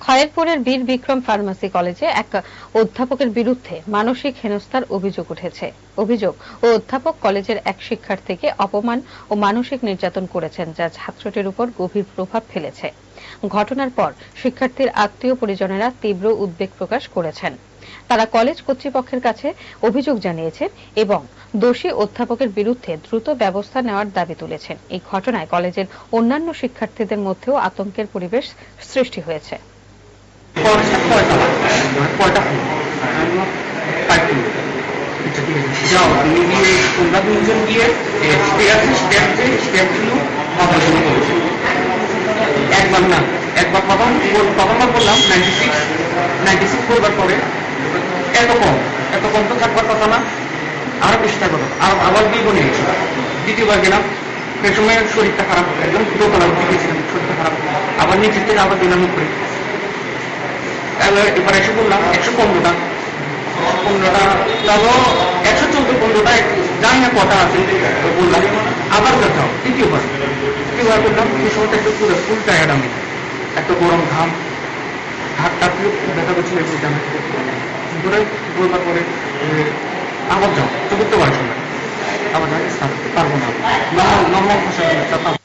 খয়েরপুরের বীর বিক্রম ফার্মেসি কলেজে এক অধ্যাপকের বিরুদ্ধে মানসিক হেনস্থার অভিযোগ উঠেছে। অভিযোগ, অধ্যাপক কলেজের এক শিক্ষার্থীকে অপমান ও মানসিক নির্যাতন করেছেন, যা ছাত্রটির উপর গভীর প্রভাব ফেলেছে। ঘটনার পর শিক্ষার্থীর আত্মীয় পরিজনেরা তীব্র উদ্বেগ প্রকাশ করেছেন। তারা কলেজ কর্তৃপক্ষের কাছে অভিযোগ জানিয়েছেন এবং দোষী অধ্যাপকের বিরুদ্ধে দ্রুত ব্যবস্থা নেওয়ার দাবি তুলেছেন। এই ঘটনায় কলেজের অন্যান্য শিক্ষার্থীদের মধ্যেও আতঙ্কের পরিবেশ সৃষ্টি হয়েছে। একবার না, একবার প্রথমবার বললাম 96 করবার পরে এত কম তো থাকবার কথা না, আরো চেষ্টা করো, আবার বিয়ে নিয়ে গেছিল। দ্বিতীয়বার গেলাম, সে সময় শরীরটা খারাপ, একদম দোতলা গেছিলাম, শরীরটা খারাপ, আবার নিচের থেকে আবার দিলাম উপরে। এবার এসে বললাম 115টা, তাহলে 114-15টা জানি না কটা আছে বললাম। আবার দেখাও দ্বিতীয়বার বললাম, সেই সময়টা একটু পুরো ফুল টায়ার্ড, আমি এত গরম ঘাম, হাতটা দেখা করছিল করে বলবার পরে আবার যাও তো করতে পারছো না, আবার পারবো না, নর্মাল ভাষা